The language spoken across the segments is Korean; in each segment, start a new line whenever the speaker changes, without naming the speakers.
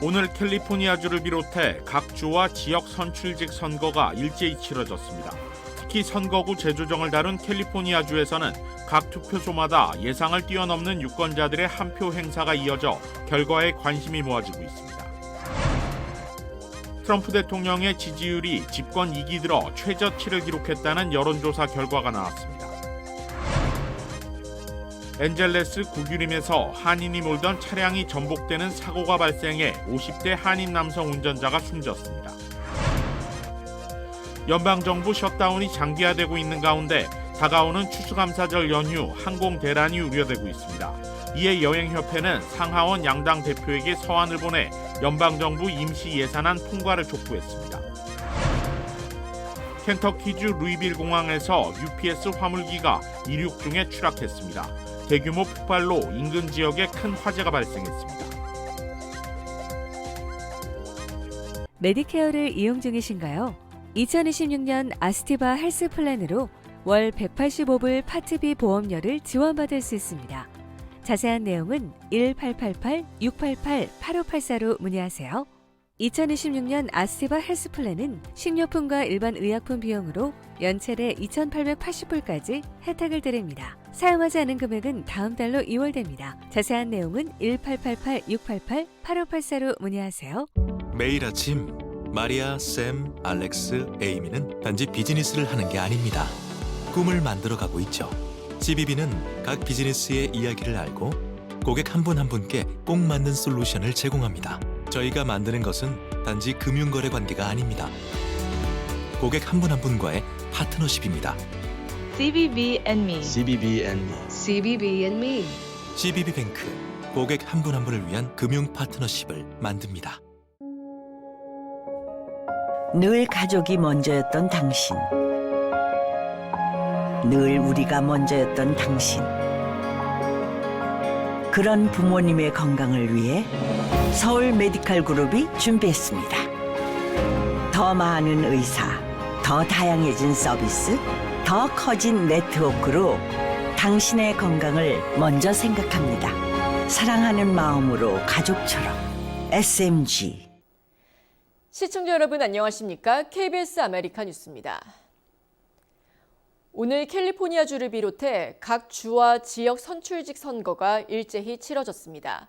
오늘 캘리포니아주를 비롯해 각 주와 지역 선출직 선거가 일제히 치러졌습니다. 특히 선거구 재조정을 다룬 캘리포니아주에서는 각 투표소마다 예상을 뛰어넘는 유권자들의 한 표 행사가 이어져 결과에 관심이 모아지고 있습니다. 트럼프 대통령의 지지율이 집권 2기 들어 최저치를 기록했다는 여론조사 결과가 나왔습니다. 엔젤레스 구규림에서 한인이 몰던 차량이 전복되는 사고가 발생해 50대 한인 남성 운전자가 숨졌습니다. 연방정부 셧다운이 장기화되고 있는 가운데 다가오는 추수감사절 연휴 항공 대란이 우려되고 있습니다. 이에 여행협회는 상하원 양당 대표에게 서한을 보내 연방정부 임시 예산안 통과를 촉구했습니다. 켄터키주 루이빌 공항에서 UPS 화물기가 이륙 중에 추락했습니다. 대규모 폭발로 인근 지역에 큰 화재가 발생했습니다.
메디케어를 이용 중이신가요? 2026년 아스티바 헬스 플랜으로 월 185불 파트비 보험료를 지원받을 수 있습니다. 자세한 내용은 1888-688-8584로 문의하세요. 2026년 아스티바 헬스 플랜은 식료품과 일반 의약품 비용으로 연체대 2,880불까지 혜택을 드립니다. 사용하지 않은 금액은 다음 달로 2월됩니다. 자세한 내용은 1888-688-8584로 문의하세요.
매일 아침 마리아, 샘, 알렉스, 에이미는 단지 비즈니스를 하는 게 아닙니다. 꿈을 만들어가고 있죠. CBB는 각 비즈니스의 이야기를 알고 고객 한 분 한 분께 꼭 맞는 솔루션을 제공합니다. 저희가 만드는 것은 단지 금융거래 관계가 아닙니다. 고객 한 분 한 분과의 파트너십입니다.
CBB and me.
CBB and me.
CBB and me.
CBB뱅크, 고객 한 분 한 분을 위한 금융 파트너십을 만듭니다.
늘 가족이 먼저였던 당신. 늘 우리가 먼저였던 당신. 그런 부모님의 건강을 위해 서울 메디칼 그룹이 준비했습니다. 더 많은 의사, 더 다양해진 서비스, 더 커진 네트워크로 당신의 건강을 먼저 생각합니다. 사랑하는 마음으로 가족처럼 SMG.
시청자 여러분 안녕하십니까? KBS 아메리카 뉴스입니다. 오늘 캘리포니아주를 비롯해 각 주와 지역 선출직 선거가 일제히 치러졌습니다.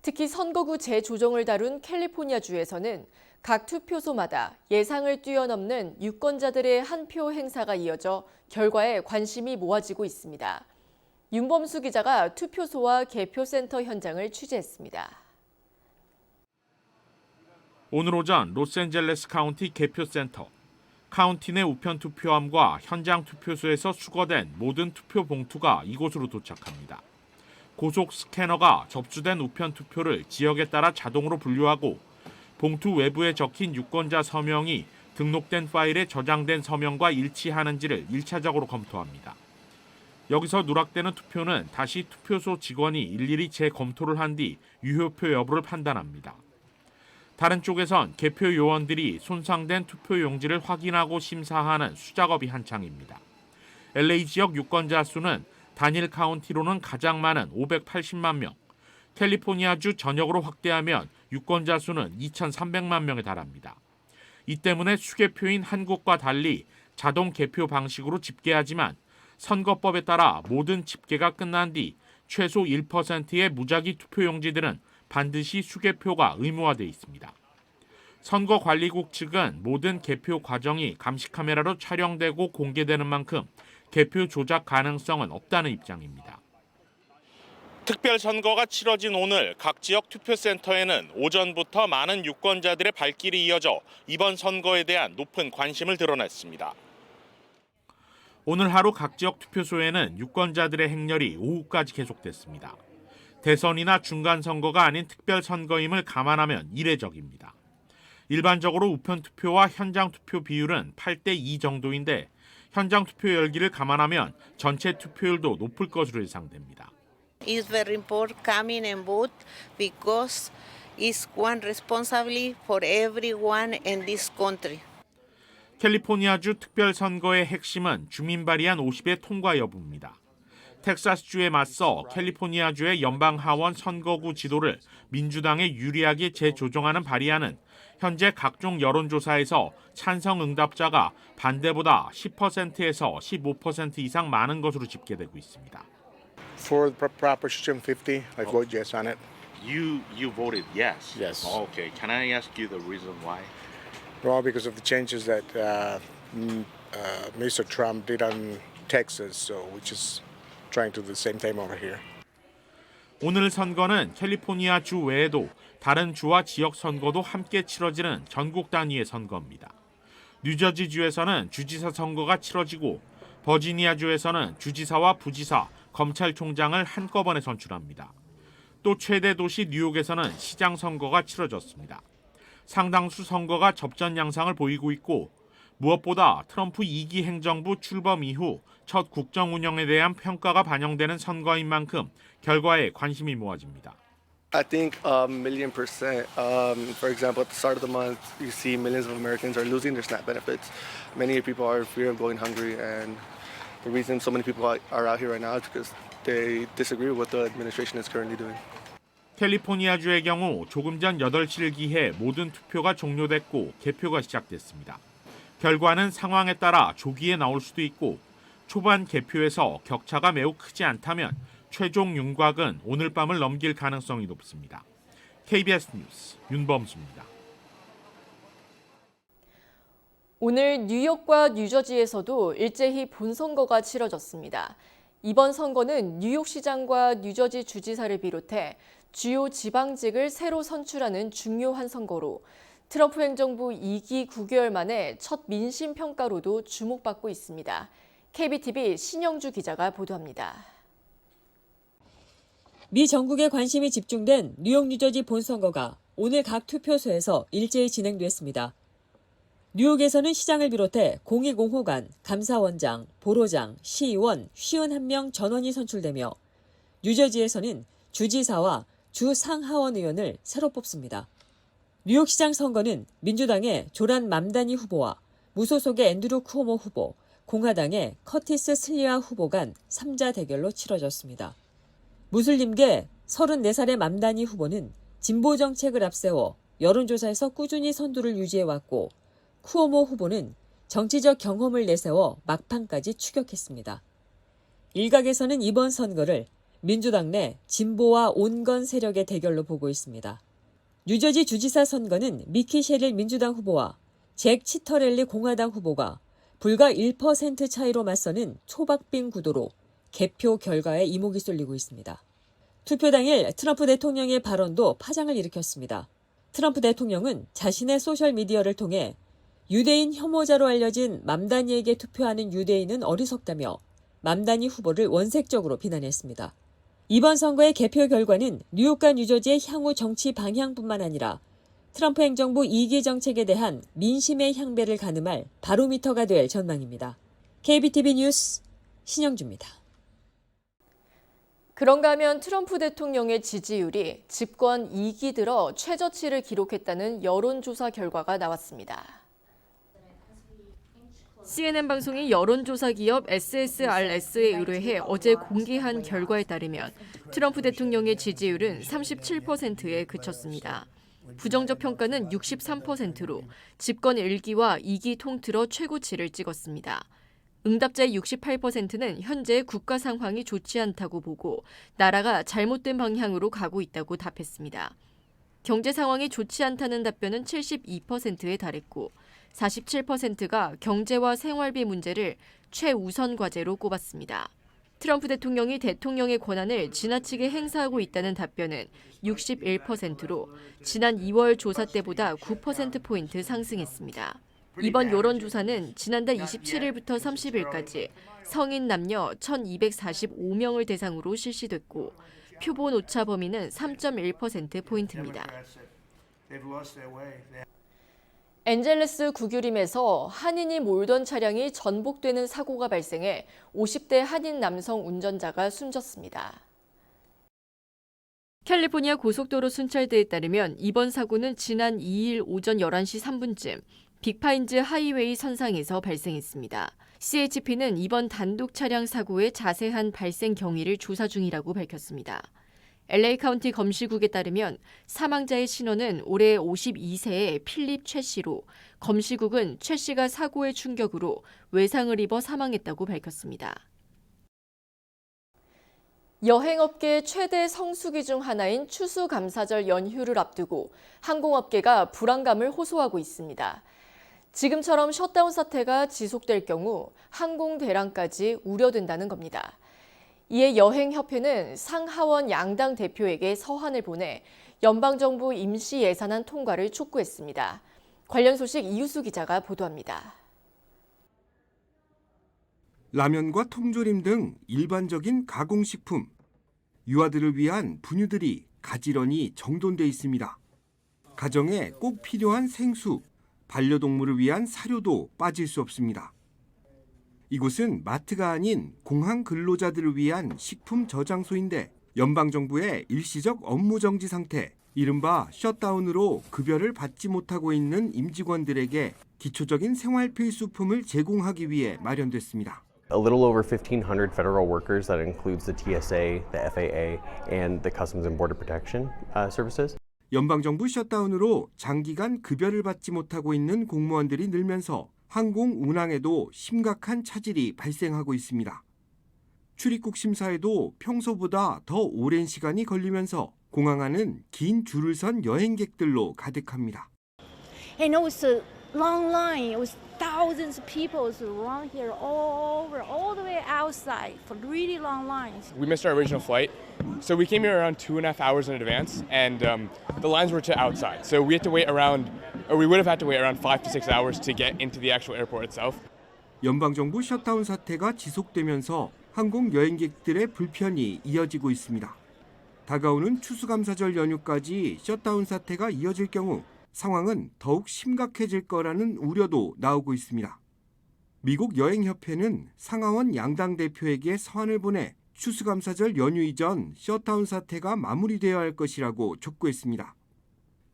특히 선거구 재조정을 다룬 캘리포니아주에서는 각 투표소마다 예상을 뛰어넘는 유권자들의 한 표 행사가 이어져 결과에 관심이 모아지고 있습니다. 윤범수 기자가 투표소와 개표센터 현장을 취재했습니다.
오늘 오전 로스앤젤레스 카운티 개표센터. 카운티 내 우편 투표함과 현장 투표소에서 수거된 모든 투표 봉투가 이곳으로 도착합니다. 고속 스캐너가 접수된 우편 투표를 지역에 따라 자동으로 분류하고 봉투 외부에 적힌 유권자 서명이 등록된 파일에 저장된 서명과 일치하는지를 1차적으로 검토합니다. 여기서 누락되는 투표는 다시 투표소 직원이 일일이 재검토를 한 뒤 유효표 여부를 판단합니다. 다른 쪽에선 개표 요원들이 손상된 투표 용지를 확인하고 심사하는 수작업이 한창입니다. LA 지역 유권자 수는 단일 카운티로는 가장 많은 580만 명, 캘리포니아주 전역으로 확대하면 유권자 수는 2,300만 명에 달합니다. 이 때문에 수개표인 한국과 달리 자동 개표 방식으로 집계하지만 선거법에 따라 모든 집계가 끝난 뒤 최소 1%의 무작위 투표용지들은 반드시 수개표가 의무화돼 있습니다. 선거관리국 측은 모든 개표 과정이 감시 카메라로 촬영되고 공개되는 만큼 개표 조작 가능성은 없다는 입장입니다. 특별선거가 치러진 오늘 각 지역 투표센터에는 오전부터 많은 유권자들의 발길이 이어져 이번 선거에 대한 높은 관심을 드러냈습니다. 오늘 하루 각 지역 투표소에는 유권자들의 행렬이 오후까지 계속됐습니다. 대선이나 중간선거가 아닌 특별선거임을 감안하면 이례적입니다. 일반적으로 우편 투표와 현장 투표 비율은 8대2 정도인데 현장 투표 열기를 감안하면 전체 투표율도 높을 것으로 예상됩니다.
It's very important coming and vote because it's one responsibility for everyone in this country.
캘리포니아주 특별선거의 핵심은 주민 발의안 50의 통과 여부입니다. 텍사스주에 맞서 캘리포니아주의 연방하원 선거구 지도를 민주당에 유리하게 재조정하는 발의안은 현재 각종 여론조사에서 찬성 응답자가 반대보다 10%에서 15% 이상 많은 것으로 집계되고 있습니다.
For the Proposition 50, I vote yes on it.
You voted yes.
Yes.
Okay. Can I ask you the reason why?
Well, because of the changes that Mr. Trump did on Texas, so we're just trying to do the same thing over here.
오늘 선거는 캘리포니아 주 외에도 다른 주와 지역 선거도 함께 치러지는 전국 단위의 선거입니다. 뉴저지주에서는 주지사 선거가 치러지고 버지니아주에서는 주지사와 부지사, 검찰총장을 한꺼번에 선출합니다. 또 최대 도시 뉴욕에서는 시장 선거가 치러졌습니다. 상당수 선거가 접전 양상을 보이고 있고 무엇보다 트럼프 2기 행정부 출범 이후 첫 국정 운영에 대한 평가가 반영되는 선거인 만큼 결과에 관심이 모아집니다.
I think a million %. For example, at the start of the month, you see millions of Americans are losing their SNAP benefits. Many people are in fear of going hungry, and the reason so many people are out here right now is because they disagree with what the administration is currently doing.
캘리포니아주의 경우 조금 전 8시를 기해 모든 투표가 종료됐고 개표가 시작됐습니다. 결과는 상황에 따라 조기에 나올 수도 있고 초반 개표에서 격차가 매우 크지 않다면 최종 윤곽은 오늘 밤을 넘길 가능성이 높습니다. KBS 뉴스 윤범수입니다.
오늘 뉴욕과 뉴저지에서도 일제히 본선거가 치러졌습니다. 이번 선거는 뉴욕시장과 뉴저지 주지사를 비롯해 주요 지방직을 새로 선출하는 중요한 선거로 트럼프 행정부 2기 9개월 만에 첫 민심 평가로도 주목받고 있습니다. KBTV 신영주 기자가 보도합니다.
미 전국에 관심이 집중된 뉴욕 뉴저지 본선거가 오늘 각 투표소에서 일제히 진행됐습니다. 뉴욕에서는 시장을 비롯해 공의공호관, 감사원장, 보로장, 시의원 51명 전원이 선출되며 뉴저지에서는 주지사와 주 상하원 의원을 새로 뽑습니다. 뉴욕시장 선거는 민주당의 조란 맘다니 후보와 무소속의 앤드루 쿠오모 후보, 공화당의 커티스 슬리아 후보 간 3자 대결로 치러졌습니다. 무슬림계 34살의 맘다니 후보는 진보 정책을 앞세워 여론조사에서 꾸준히 선두를 유지해왔고 쿠오모 후보는 정치적 경험을 내세워 막판까지 추격했습니다. 일각에서는 이번 선거를 민주당 내 진보와 온건 세력의 대결로 보고 있습니다. 뉴저지 주지사 선거는 미키 셰릴 민주당 후보와 잭 치터렐리 공화당 후보가 불과 1% 차이로 맞서는 초박빙 구도로 개표 결과에 이목이 쏠리고 있습니다. 투표 당일 트럼프 대통령의 발언도 파장을 일으켰습니다. 트럼프 대통령은 자신의 소셜미디어를 통해 유대인 혐오자로 알려진 맘다니에게 투표하는 유대인은 어리석다며 맘다니 후보를 원색적으로 비난했습니다. 이번 선거의 개표 결과는 뉴욕과 뉴저지의 향후 정치 방향뿐만 아니라 트럼프 행정부 2기 정책에 대한 민심의 향배를 가늠할 바로미터가 될 전망입니다. KBTV 뉴스 신영주입니다.
그런가 하면 트럼프 대통령의 지지율이 집권 2기 들어 최저치를 기록했다는 여론조사 결과가 나왔습니다. CNN 방송이 여론조사 기업 SSRS에 의뢰해 어제 공개한 결과에 따르면 트럼프 대통령의 지지율은 37%에 그쳤습니다. 부정적 평가는 63%로 집권 1기와 2기 통틀어 최고치를 찍었습니다. 응답자의 68%는 현재 국가 상황이 좋지 않다고 보고 나라가 잘못된 방향으로 가고 있다고 답했습니다. 경제 상황이 좋지 않다는 답변은 72%에 달했고 47%가 경제와 생활비 문제를 최우선 과제로 꼽았습니다. 트럼프 대통령이 대통령의 권한을 지나치게 행사하고 있다는 답변은 61%로 지난 2월 조사 때보다 9%포인트 상승했습니다. 이번 여론조사는 지난달 27일부터 30일까지 성인 남녀 1,245명을 대상으로 실시됐고 표본 오차 범위는 3.1%포인트입니다. 엔젤레스 구규림에서 한인이 몰던 차량이 전복되는 사고가 발생해 50대 한인 남성 운전자가 숨졌습니다. 캘리포니아 고속도로 순찰대에 따르면 이번 사고는 지난 2일 오전 11시 3분쯤 빅파인즈 하이웨이 선상에서 발생했습니다. CHP는 이번 단독 차량 사고의 자세한 발생 경위를 조사 중이라고 밝혔습니다. LA 카운티 검시국에 따르면 사망자의 신원은 올해 52세의 필립 최 씨로 검시국은 최 씨가 사고의 충격으로 외상을 입어 사망했다고 밝혔습니다. 여행업계 최대 성수기 중 하나인 추수감사절 연휴를 앞두고 항공업계가 불안감을 호소하고 있습니다. 지금처럼 셧다운 사태가 지속될 경우 항공 대란까지 우려된다는 겁니다. 이에 여행협회는 상하원 양당 대표에게 서한을 보내 연방정부 임시 예산안 통과를 촉구했습니다. 관련 소식 이유수 기자가 보도합니다.
라면과 통조림 등 일반적인 가공식품, 유아들을 위한 분유들이 가지런히 정돈돼 있습니다. 가정에 꼭 필요한 생수, 반려동물을 위한 사료도 빠질 수 없습니다. 이곳은 마트가 아닌 공항 근로자들을 위한 식품 저장소인데 연방정부의 일시적 업무 정지 상태, 이른바 셧다운으로 급여를 받지 못하고 있는 임직원들에게 기초적인 생활 필수품을 제공하기 위해 마련됐습니다.
A little over 1,500 federal workers, that includes the TSA, the FAA, and the Customs and Border Protection services.
연방정부 셧다운으로 장기간 급여를 받지 못하고 있는 공무원들이 늘면서 항공 운항에도 심각한 차질이 발생하고 있습니다. 출입국 심사에도 평소보다 더 오랜 시간이 걸리면서 공항 안은 긴 줄을 선 여행객들로 가득합니다.
And also long line. It was thousands of people around here, all the way outside for really long lines.
We missed our original flight, so we came here around 2.5 hours in advance, and the lines were to outside. So we had to wait around, or we would have had to wait around 5 to 6 hours to get into the actual airport itself.
연방정부 셧다운 사태가 지속되면서 항공 여행객들의 불편이 이어지고 있습니다. 다가오는 추수감사절 연휴까지 셧다운 사태가 이어질 경우 상황은 더욱 심각해질 거라는 우려도 나오고 있습니다. 미국 여행협회는 상하원 양당 대표에게 서한을 보내 추수감사절 연휴 이전 셧다운 사태가 마무리되어야 할 것이라고 촉구했습니다.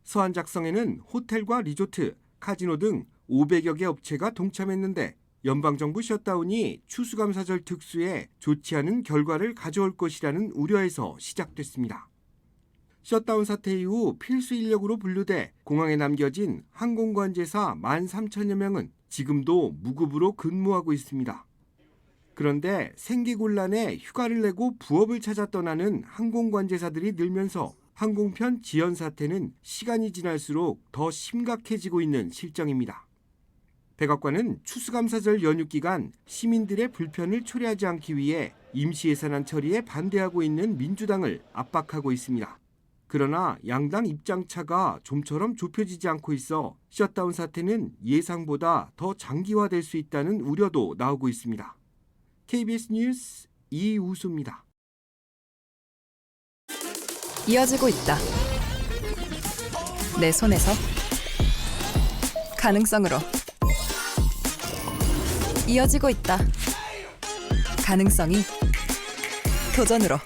서한 작성에는 호텔과 리조트, 카지노 등 500여 개 업체가 동참했는데 연방정부 셧다운이 추수감사절 특수에 좋지 않은 결과를 가져올 것이라는 우려에서 시작됐습니다. 셧다운 사태 이후 필수 인력으로 분류돼 공항에 남겨진 항공관제사 13,000여 명은 지금도 무급으로 근무하고 있습니다. 그런데 생계곤란에 휴가를 내고 부업을 찾아 떠나는 항공관제사들이 늘면서 항공편 지연 사태는 시간이 지날수록 더 심각해지고 있는 실정입니다. 백악관은 추수감사절 연휴 기간 시민들의 불편을 초래하지 않기 위해 임시예산안 처리에 반대하고 있는 민주당을 압박하고 있습니다. 그러나 양당 입장차가 좀처럼 좁혀지지 않고 있어 셧다운 사태는 예상보다 더 장기화될 수 있다는 우려도 나오고 있습니다. KBS 뉴스 이우수입니다.
이어지고 있다. 내 손에서 가능성으로 이어지고 있다. 가능성이 도전으로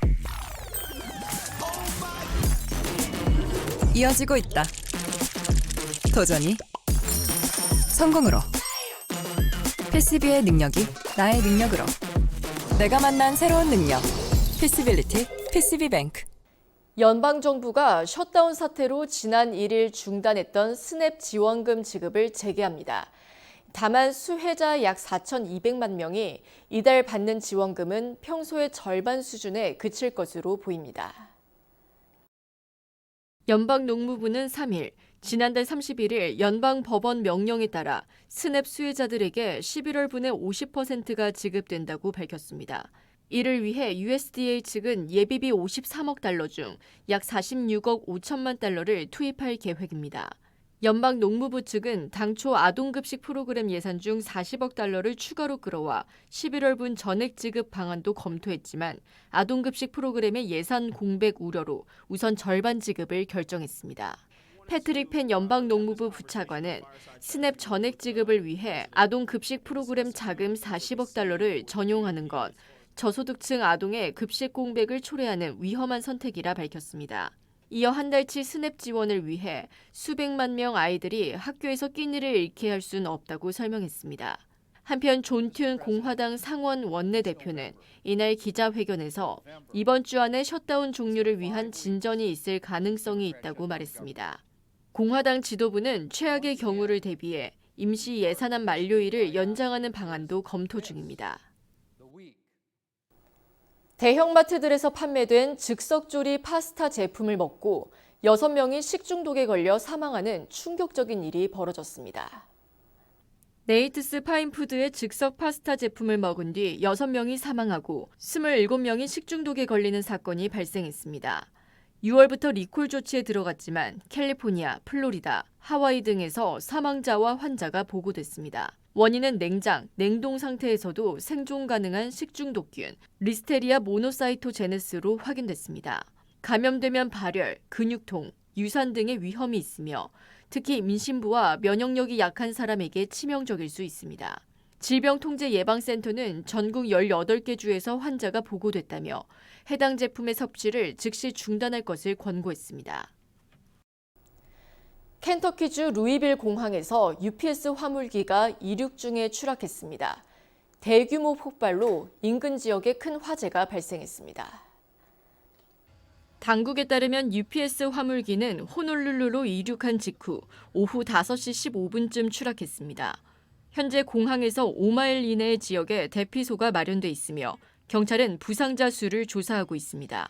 이어지고 있다. 도전이 성공으로. PCB의 능력이 나의 능력으로. 내가 만난 새로운 능력. PC빌리티 PCB뱅크.
연방정부가 셧다운 사태로 지난 1일 중단했던 스냅 지원금 지급을 재개합니다. 다만 수혜자 약 4,200만 명이 이달 받는 지원금은 평소의 절반 수준에 그칠 것으로 보입니다. 연방농무부는 3일, 지난달 31일 연방법원 명령에 따라 스냅 수혜자들에게 11월분의 50%가 지급된다고 밝혔습니다. 이를 위해 USDA 측은 예비비 53억 달러 중 약 46억 5천만 달러를 투입할 계획입니다. 연방농무부 측은 당초 아동급식 프로그램 예산 중 40억 달러를 추가로 끌어와 11월분 전액 지급 방안도 검토했지만 아동급식 프로그램의 예산 공백 우려로 우선 절반 지급을 결정했습니다. 패트릭 펜 연방농무부 부차관은 스냅 전액 지급을 위해 아동급식 프로그램 자금 40억 달러를 전용하는 건 저소득층 아동의 급식 공백을 초래하는 위험한 선택이라 밝혔습니다. 이어 한 달치 스냅 지원을 위해 수백만 명 아이들이 학교에서 끼니를 잃게 할 수는 없다고 설명했습니다. 한편 존튠 공화당 상원 원내대표는 이날 기자회견에서 이번 주 안에 셧다운 종료를 위한 진전이 있을 가능성이 있다고 말했습니다. 공화당 지도부는 최악의 경우를 대비해 임시 예산안 만료일을 연장하는 방안도 검토 중입니다. 대형마트들에서 판매된 즉석조리 파스타 제품을 먹고 6명이 식중독에 걸려 사망하는 충격적인 일이 벌어졌습니다. 네이트스 파인푸드의 즉석 파스타 제품을 먹은 뒤 6명이 사망하고 27명이 식중독에 걸리는 사건이 발생했습니다. 6월부터 리콜 조치에 들어갔지만 캘리포니아, 플로리다, 하와이 등에서 사망자와 환자가 보고됐습니다. 원인은 냉장, 냉동 상태에서도 생존 가능한 식중독균 리스테리아 모노사이토제네스로 확인됐습니다. 감염되면 발열, 근육통, 유산 등의 위험이 있으며 특히 임신부와 면역력이 약한 사람에게 치명적일 수 있습니다. 질병통제예방센터는 전국 18개 주에서 환자가 보고됐다며 해당 제품의 섭취를 즉시 중단할 것을 권고했습니다. 켄터키주 루이빌 공항에서 UPS 화물기가 이륙 중에 추락했습니다. 대규모 폭발로 인근 지역에 큰 화재가 발생했습니다. 당국에 따르면 UPS 화물기는 호놀룰루로 이륙한 직후 오후 5시 15분쯤 추락했습니다. 현재 공항에서 5마일 이내의 지역에 대피소가 마련돼 있으며 경찰은 부상자 수를 조사하고 있습니다.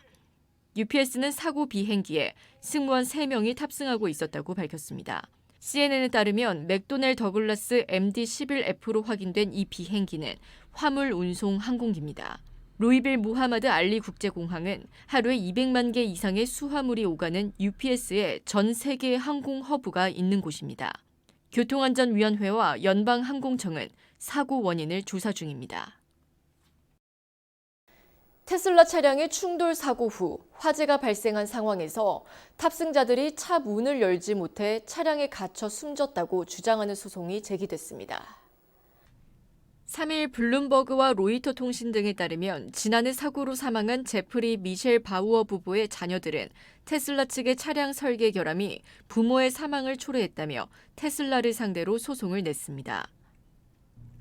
UPS는 사고 비행기에 승무원 3명이 탑승하고 있었다고 밝혔습니다. CNN에 따르면 맥도넬 더글라스 MD-11F로 확인된 이 비행기는 화물 운송 항공기입니다. 루이빌 무하마드 알리 국제공항은 하루에 200만 개 이상의 수화물이 오가는 UPS의 전 세계 항공 허브가 있는 곳입니다. 교통안전위원회와 연방항공청은 사고 원인을 조사 중입니다. 테슬라 차량의 충돌 사고 후 화재가 발생한 상황에서 탑승자들이 차 문을 열지 못해 차량에 갇혀 숨졌다고 주장하는 소송이 제기됐습니다. 3일 블룸버그와 로이터 통신 등에 따르면 지난해 사고로 사망한 제프리 미셸 바우어 부부의 자녀들은 테슬라 측의 차량 설계 결함이 부모의 사망을 초래했다며 테슬라를 상대로 소송을 냈습니다.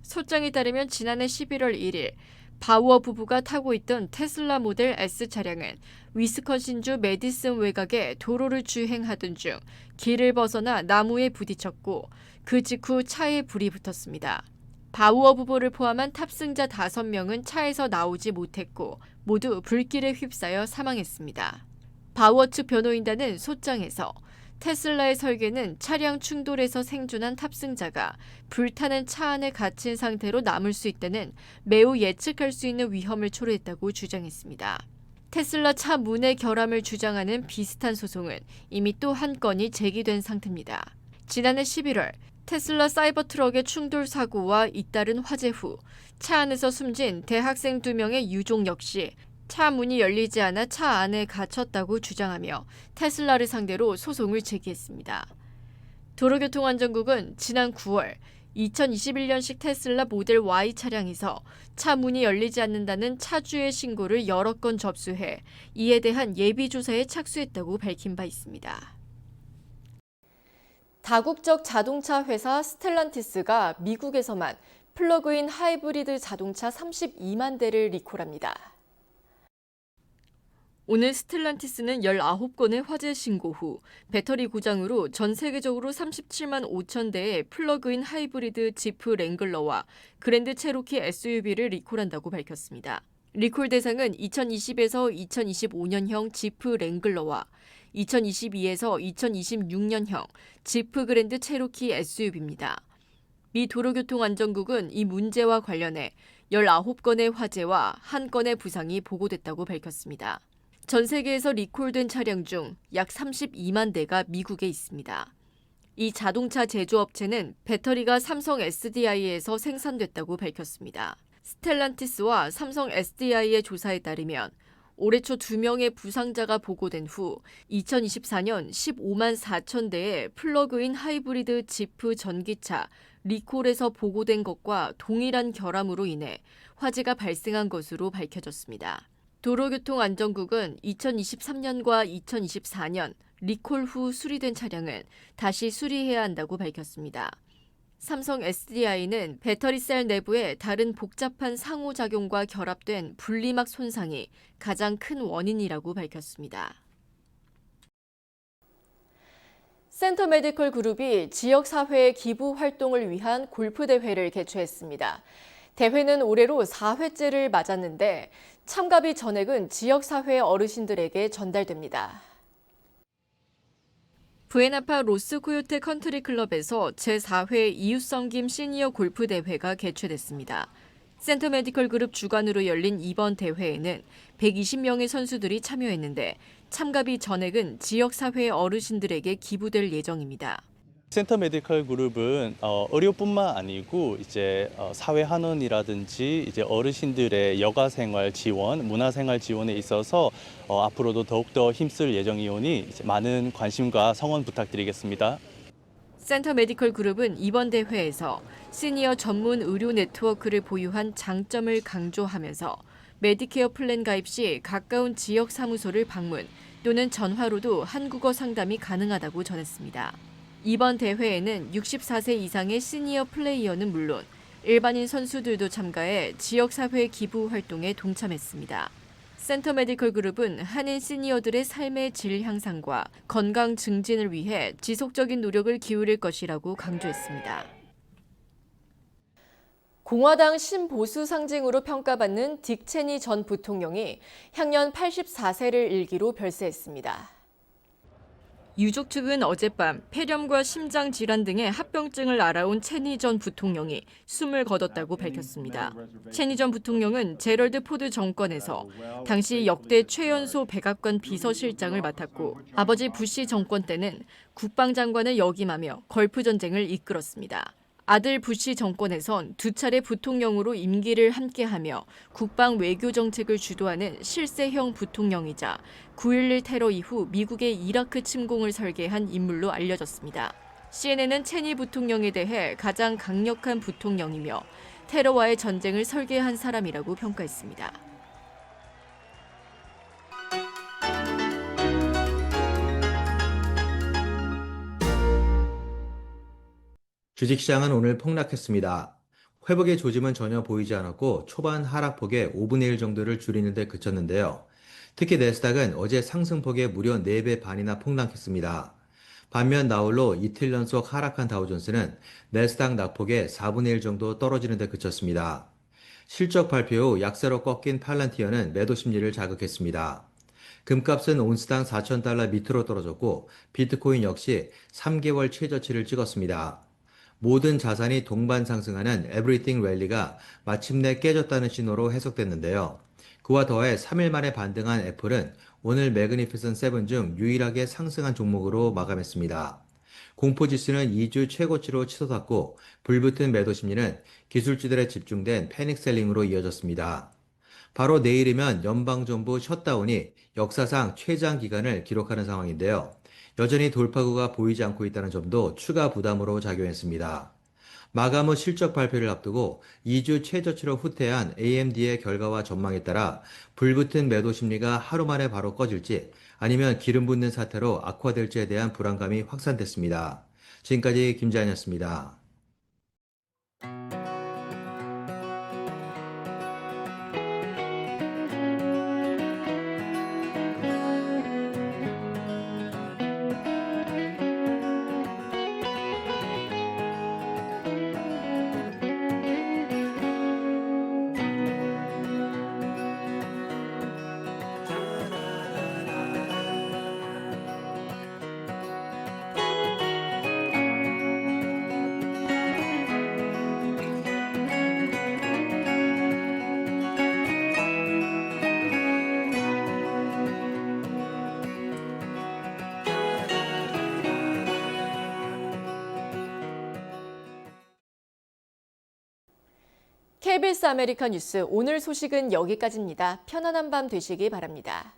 소장에 따르면 지난해 11월 1일 바우어 부부가 타고 있던 테슬라 모델 S 차량은 위스콘신주 메디슨 외곽에 도로를 주행하던 중 길을 벗어나 나무에 부딪혔고 그 직후 차에 불이 붙었습니다. 바우어 부부를 포함한 탑승자 5명은 차에서 나오지 못했고 모두 불길에 휩싸여 사망했습니다. 바우어 측 변호인단은 소장에서 테슬라의 설계는 차량 충돌에서 생존한 탑승자가 불타는 차 안에 갇힌 상태로 남을 수 있다는 매우 예측할 수 있는 위험을 초래했다고 주장했습니다. 테슬라 차 문의 결함을 주장하는 비슷한 소송은 이미 또 한 건이 제기된 상태입니다. 지난해 11월 테슬라 사이버 트럭의 충돌 사고와 잇따른 화재 후 차 안에서 숨진 대학생 2명의 유족 역시 차 문이 열리지 않아 차 안에 갇혔다고 주장하며 테슬라를 상대로 소송을 제기했습니다. 도로교통안전국은 지난 9월 2021년식 테슬라 모델 Y 차량에서 차 문이 열리지 않는다는 차주의 신고를 여러 건 접수해 이에 대한 예비조사에 착수했다고 밝힌 바 있습니다. 다국적 자동차 회사 스텔란티스가 미국에서만 플러그인 하이브리드 자동차 32만 대를 리콜합니다. 오늘 스텔란티스는 19건의 화재 신고 후 배터리 고장으로 전 세계적으로 37만 5천 대의 플러그인 하이브리드 지프 랭글러와 그랜드 체로키 SUV를 리콜한다고 밝혔습니다. 리콜 대상은 2020에서 2025년형 지프 랭글러와 2022에서 2026년형 지프 그랜드 체로키 SUV입니다. 미 도로교통안전국은 이 문제와 관련해 19건의 화재와 1건의 부상이 보고됐다고 밝혔습니다. 전 세계에서 리콜된 차량 중 약 32만 대가 미국에 있습니다. 이 자동차 제조업체는 배터리가 삼성 SDI에서 생산됐다고 밝혔습니다. 스텔란티스와 삼성 SDI의 조사에 따르면 올해 초 2명의 부상자가 보고된 후 2024년 15만 4천 대의 플러그인 하이브리드 지프 전기차 리콜에서 보고된 것과 동일한 결함으로 인해 화재가 발생한 것으로 밝혀졌습니다. 도로교통안전국은 2023년과 2024년 리콜 후 수리된 차량은 다시 수리해야 한다고 밝혔습니다. 삼성 SDI는 배터리셀 내부의 다른 복잡한 상호작용과 결합된 분리막 손상이 가장 큰 원인이라고 밝혔습니다. 센터 메디컬 그룹이 지역사회의 기부 활동을 위한 골프대회를 개최했습니다. 대회는 올해로 4회째를 맞았는데 참가비 전액은 지역사회 어르신들에게 전달됩니다. 부에나파 로스 코요테 컨트리 클럽에서 제4회 이웃섬김 시니어 골프 대회가 개최됐습니다. 센터 메디컬 그룹 주관으로 열린 이번 대회에는 120명의 선수들이 참여했는데 참가비 전액은 지역사회 어르신들에게 기부될 예정입니다.
센터 메디컬 그룹은 의료뿐만 아니고 이제 사회 환원이라든지 이제 어르신들의 여가생활 지원, 문화생활 지원에 있어서 앞으로도 더욱더 힘쓸 예정이오니 많은 관심과 성원 부탁드리겠습니다.
센터 메디컬 그룹은 이번 대회에서 시니어 전문 의료 네트워크를 보유한 장점을 강조하면서 메디케어 플랜 가입 시 가까운 지역 사무소를 방문 또는 전화로도 한국어 상담이 가능하다고 전했습니다. 이번 대회에는 64세 이상의 시니어 플레이어는 물론 일반인 선수들도 참가해 지역사회 기부 활동에 동참했습니다. 센터 메디컬 그룹은 한인 시니어들의 삶의 질 향상과 건강 증진을 위해 지속적인 노력을 기울일 것이라고 강조했습니다. 공화당 신보수 상징으로 평가받는 딕 체니 전 부통령이 향년 84세를 일기로 별세했습니다. 유족 측은 어젯밤 폐렴과 심장 질환 등의 합병증을 알아온 체니 전 부통령이 숨을 거뒀다고 밝혔습니다. 체니 전 부통령은 제럴드 포드 정권에서 당시 역대 최연소 백악관 비서실장을 맡았고 아버지 부시 정권 때는 국방장관을 역임하며 걸프 전쟁을 이끌었습니다. 아들 부시 정권에선 2차례 부통령으로 임기를 함께하며 국방 외교 정책을 주도하는 실세형 부통령이자 9.11 테러 이후 미국의 이라크 침공을 설계한 인물로 알려졌습니다. CNN은 체니 부통령에 대해 가장 강력한 부통령이며 테러와의 전쟁을 설계한 사람이라고 평가했습니다.
주식시장은 오늘 폭락했습니다. 회복의 조짐은 전혀 보이지 않았고 초반 하락폭의 5분의 1 정도를 줄이는 데 그쳤는데요. 특히 내스닥은 어제 상승폭의 무려 4배 반이나 폭락했습니다. 반면 나홀로 이틀 연속 하락한 다우존스는 내스닥 낙폭의 4분의 1 정도 떨어지는 데 그쳤습니다. 실적 발표 후 약세로 꺾인 팔란티어는 매도 심리를 자극했습니다. 금값은 온스당 4,000달러 밑으로 떨어졌고 비트코인 역시 3개월 최저치를 찍었습니다. 모든 자산이 동반 상승하는 에브리띵 랠리가 마침내 깨졌다는 신호로 해석됐는데요. 그와 더해 3일 만에 반등한 애플은 오늘 매그니피선 7 중 유일하게 상승한 종목으로 마감했습니다. 공포지수는 2주 최고치로 치솟았고 불붙은 매도 심리는 기술주들에 집중된 패닉셀링으로 이어졌습니다. 바로 내일이면 연방정부 셧다운이 역사상 최장 기간을 기록하는 상황인데요. 여전히 돌파구가 보이지 않고 있다는 점도 추가 부담으로 작용했습니다. 마감 후 실적 발표를 앞두고 2주 최저치로 후퇴한 AMD의 결과와 전망에 따라 불붙은 매도 심리가 하루 만에 바로 꺼질지 아니면 기름 붓는 사태로 악화될지에 대한 불안감이 확산됐습니다. 지금까지 김재한이었습니다.
KBS 아메리카 뉴스 오늘 소식은 여기까지입니다. 편안한 밤 되시기 바랍니다.